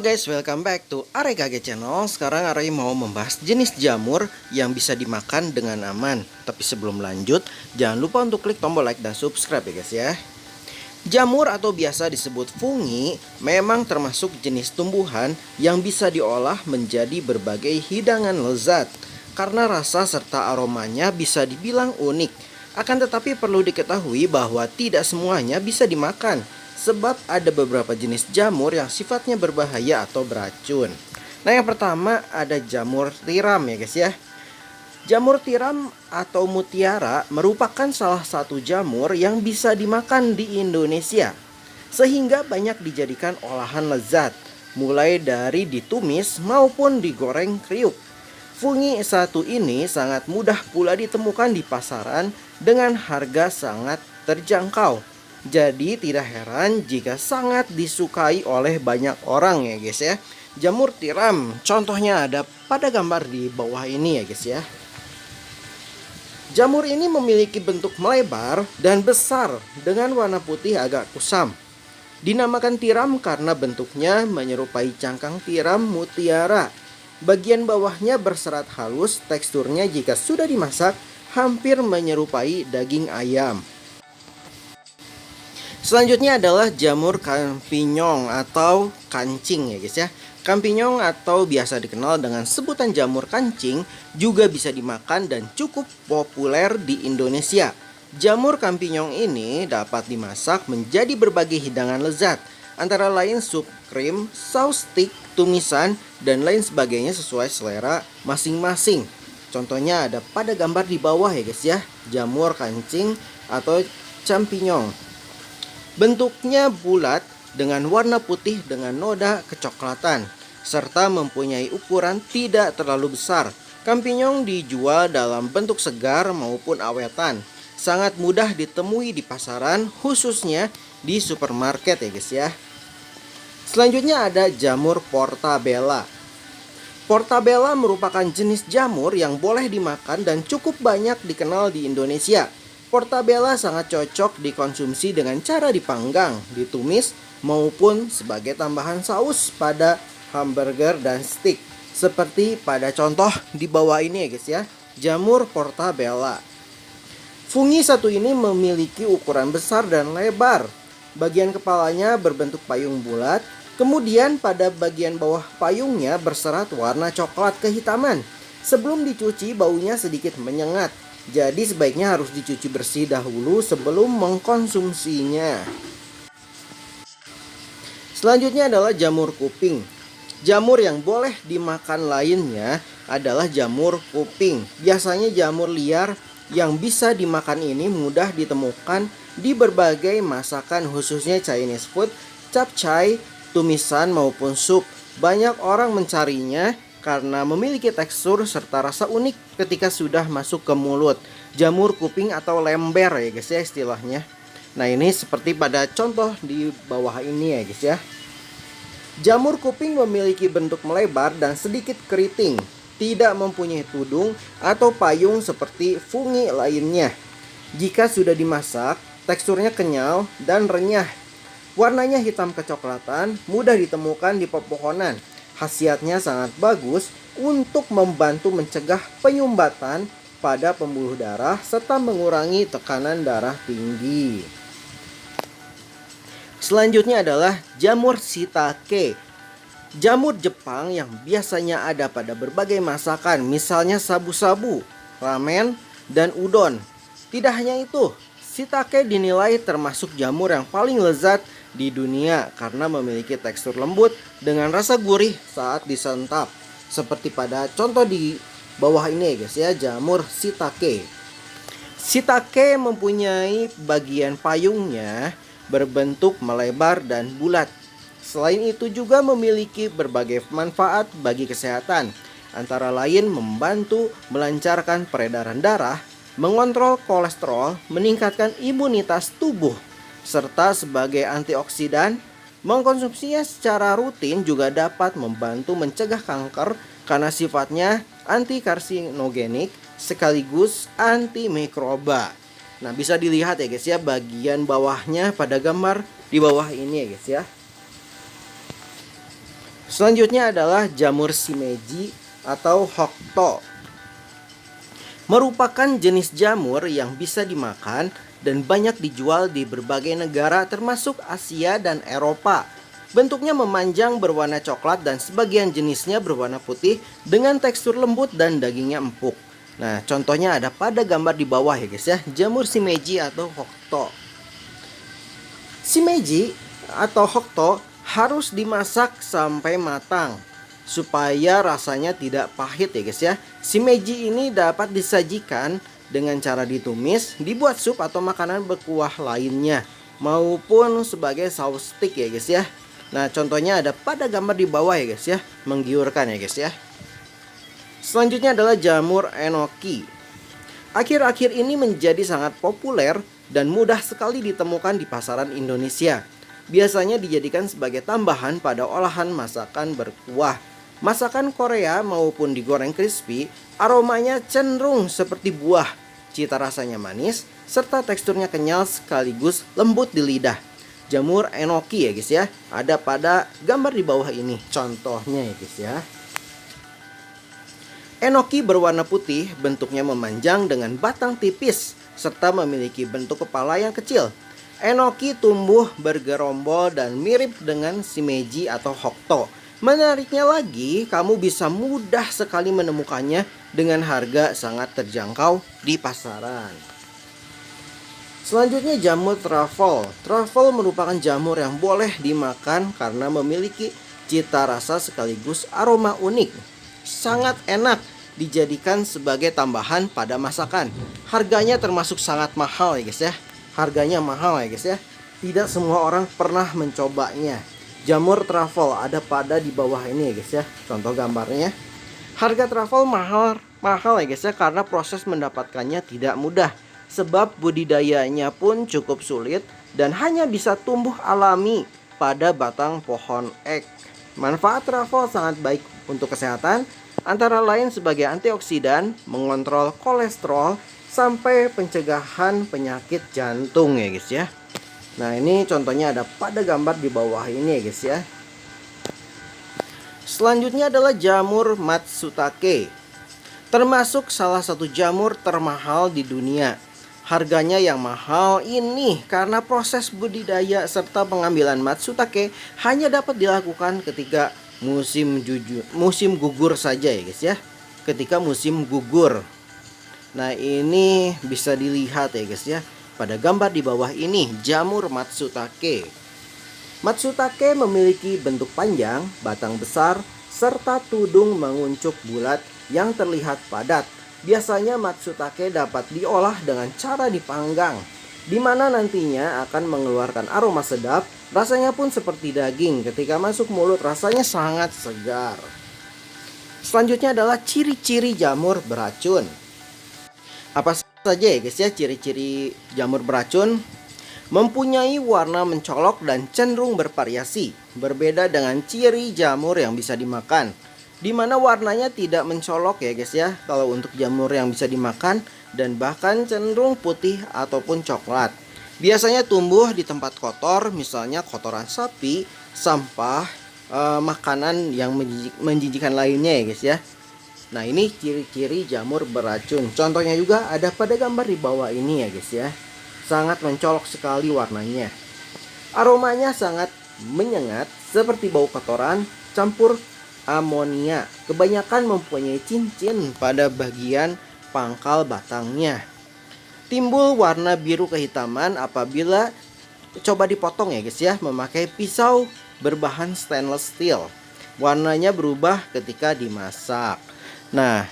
guys, welcome back to AREKG channel. Sekarang Are mau membahas jenis jamur yang bisa dimakan dengan aman. Tapi sebelum lanjut, jangan lupa untuk klik tombol like dan subscribe ya guys ya. Jamur atau biasa disebut fungi memang termasuk jenis tumbuhan yang bisa diolah menjadi berbagai hidangan lezat. Karena rasa serta aromanya bisa dibilang unik. Akan tetapi perlu diketahui bahwa tidak semuanya bisa dimakan. Sebab ada beberapa jenis jamur yang sifatnya berbahaya atau beracun. Nah, yang pertama ada jamur tiram ya guys ya. Jamur tiram atau mutiara merupakan salah satu jamur yang bisa dimakan di Indonesia. Sehingga banyak dijadikan olahan lezat, mulai dari ditumis maupun digoreng kriuk. Fungi satu ini sangat mudah pula ditemukan di pasaran dengan harga sangat terjangkau. Jadi tidak heran jika sangat disukai oleh banyak orang ya guys ya. Jamur tiram contohnya ada pada gambar di bawah ini ya guys ya. Jamur ini memiliki bentuk melebar dan besar dengan warna putih agak kusam. Dinamakan tiram karena bentuknya menyerupai cangkang tiram mutiara. Bagian bawahnya berserat halus, teksturnya jika sudah dimasak hampir menyerupai daging ayam. Selanjutnya adalah jamur kampinyon atau kancing ya guys ya. Kampinyon atau biasa dikenal dengan sebutan jamur kancing juga bisa dimakan dan cukup populer di Indonesia. Jamur kampinyon ini dapat dimasak menjadi berbagai hidangan lezat, antara lain sup krim, saus stik, tumisan, dan lain sebagainya sesuai selera masing-masing. Contohnya ada pada gambar di bawah ya guys ya, jamur kancing atau champignon. Bentuknya bulat dengan warna putih dengan noda kecoklatan, serta mempunyai ukuran tidak terlalu besar. Kampinyon dijual dalam bentuk segar maupun awetan. Sangat mudah ditemui di pasaran, khususnya di supermarket ya guys ya. Selanjutnya ada jamur portabella. Portabella merupakan jenis jamur yang boleh dimakan dan cukup banyak dikenal di Indonesia. Portabella sangat cocok dikonsumsi dengan cara dipanggang, ditumis, maupun sebagai tambahan saus pada hamburger dan steak. Seperti pada contoh di bawah ini ya guys ya, jamur portabella. Fungi satu ini memiliki ukuran besar dan lebar. Bagian kepalanya berbentuk payung bulat, kemudian pada bagian bawah payungnya berserat warna coklat kehitaman. Sebelum dicuci baunya sedikit menyengat. Jadi sebaiknya harus dicuci bersih dahulu sebelum mengkonsumsinya. Selanjutnya adalah jamur kuping. Jamur yang boleh dimakan lainnya adalah jamur kuping. Biasanya jamur liar yang bisa dimakan ini mudah ditemukan di berbagai masakan khususnya Chinese food, capcay, tumisan maupun sup. Banyak orang mencarinya karena memiliki tekstur serta rasa unik ketika sudah masuk ke mulut. Jamur kuping atau lember ya guys ya istilahnya. Nah, ini seperti pada contoh di bawah ini ya guys ya. Jamur kuping memiliki bentuk melebar dan sedikit keriting. Tidak mempunyai tudung atau payung seperti fungi lainnya. Jika sudah dimasak, teksturnya kenyal dan renyah. Warnanya hitam kecoklatan, mudah ditemukan di pepohonan. Khasiatnya sangat bagus untuk membantu mencegah penyumbatan pada pembuluh darah serta mengurangi tekanan darah tinggi. Selanjutnya adalah jamur shiitake. Jamur Jepang yang biasanya ada pada berbagai masakan, misalnya sabu-sabu, ramen, dan udon. Tidak hanya itu, shiitake dinilai termasuk jamur yang paling lezat di dunia karena memiliki tekstur lembut dengan rasa gurih saat disantap. Seperti pada contoh di bawah ini ya guys ya, jamur shiitake. Shiitake mempunyai bagian payungnya berbentuk melebar dan bulat. Selain itu juga memiliki berbagai manfaat bagi kesehatan, antara lain membantu melancarkan peredaran darah, mengontrol kolesterol, meningkatkan imunitas tubuh, serta sebagai antioksidan. Mengkonsumsinya secara rutin juga dapat membantu mencegah kanker karena sifatnya antikarsinogenik sekaligus antimikroba. Nah, bisa dilihat ya guys ya bagian bawahnya pada gambar di bawah ini ya guys ya. Selanjutnya adalah jamur shimeji atau hokto. Merupakan jenis jamur yang bisa dimakan dan banyak dijual di berbagai negara termasuk Asia dan Eropa. Bentuknya memanjang berwarna coklat dan sebagian jenisnya berwarna putih dengan tekstur lembut dan dagingnya empuk. Nah, contohnya ada pada gambar di bawah ya guys ya, jamur shimeji atau hokto. Shimeji atau hokto harus dimasak sampai matang supaya rasanya tidak pahit ya guys ya. Shimeji ini dapat disajikan dengan cara ditumis, dibuat sup atau makanan berkuah lainnya maupun sebagai saus stik ya guys ya. Nah, contohnya ada pada gambar di bawah ya guys ya, menggiurkan ya guys ya. Selanjutnya adalah jamur enoki. Akhir-akhir ini menjadi sangat populer dan mudah sekali ditemukan di pasaran Indonesia. Biasanya dijadikan sebagai tambahan pada olahan masakan berkuah. Masakan Korea maupun digoreng crispy, aromanya cenderung seperti buah. Cita rasanya manis, serta teksturnya kenyal sekaligus lembut di lidah. Jamur enoki ya guys ya, ada pada gambar di bawah ini. Contohnya ya guys ya. Enoki berwarna putih, bentuknya memanjang dengan batang tipis, serta memiliki bentuk kepala yang kecil. Enoki tumbuh bergerombol dan mirip dengan shimeji atau hokto. Menariknya lagi, kamu bisa mudah sekali menemukannya dengan harga sangat terjangkau di pasaran. Selanjutnya jamur truffle. Truffle merupakan jamur yang boleh dimakan karena memiliki cita rasa sekaligus aroma unik. Sangat enak dijadikan sebagai tambahan pada masakan. Harganya termasuk sangat mahal ya guys ya. Harganya mahal ya guys ya. Tidak semua orang pernah mencobanya. Jamur truffle ada pada di bawah ini ya guys ya. Contoh gambarnya. Harga truffle mahal ya guys ya, karena proses mendapatkannya tidak mudah. Sebab budidayanya pun cukup sulit dan hanya bisa tumbuh alami pada batang pohon ek. Manfaat truffle sangat baik untuk kesehatan, antara lain sebagai antioksidan, mengontrol kolesterol, sampai pencegahan penyakit jantung ya guys ya. Nah, ini contohnya ada pada gambar di bawah ini ya guys ya. Selanjutnya adalah jamur matsutake. Termasuk salah satu jamur termahal di dunia. Harganya yang mahal ini karena proses budidaya serta pengambilan matsutake hanya dapat dilakukan ketika musim gugur saja ya guys ya. Ketika musim gugur. Nah, ini bisa dilihat ya guys ya pada gambar di bawah ini, jamur matsutake. Matsutake memiliki bentuk panjang, batang besar, serta tudung menguncup bulat yang terlihat padat. Biasanya matsutake dapat diolah dengan cara dipanggang, di mana nantinya akan mengeluarkan aroma sedap. Rasanya pun seperti daging, ketika masuk mulut rasanya sangat segar. Selanjutnya adalah ciri-ciri jamur beracun. Apa saja ya guys ya ciri-ciri jamur beracun? Mempunyai warna mencolok dan cenderung bervariasi, berbeda dengan ciri jamur yang bisa dimakan, di mana warnanya tidak mencolok ya guys ya kalau untuk jamur yang bisa dimakan, dan bahkan cenderung putih ataupun coklat. Biasanya tumbuh di tempat kotor, misalnya kotoran sapi, sampah, makanan yang menjijikan lainnya ya guys ya. Nah, ini ciri-ciri jamur beracun. Contohnya juga ada pada gambar di bawah ini ya guys ya. Sangat mencolok sekali warnanya. Aromanya sangat menyengat seperti bau kotoran campur amonia. Kebanyakan mempunyai cincin pada bagian pangkal batangnya. Timbul warna biru kehitaman apabila coba dipotong ya guys ya memakai pisau berbahan stainless steel. Warnanya berubah ketika dimasak. Nah,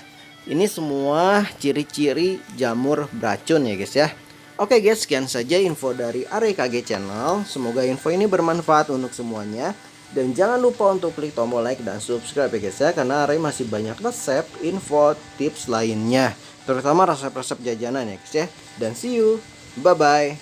ini semua ciri-ciri jamur beracun ya guys ya. Oke guys, sekian saja info dari AREKG Channel. Semoga info ini bermanfaat untuk semuanya. Dan jangan lupa untuk klik tombol like dan subscribe ya guys ya, karena Are masih banyak resep, info, tips lainnya, terutama resep-resep jajanan ya guys ya. Dan see you, bye bye.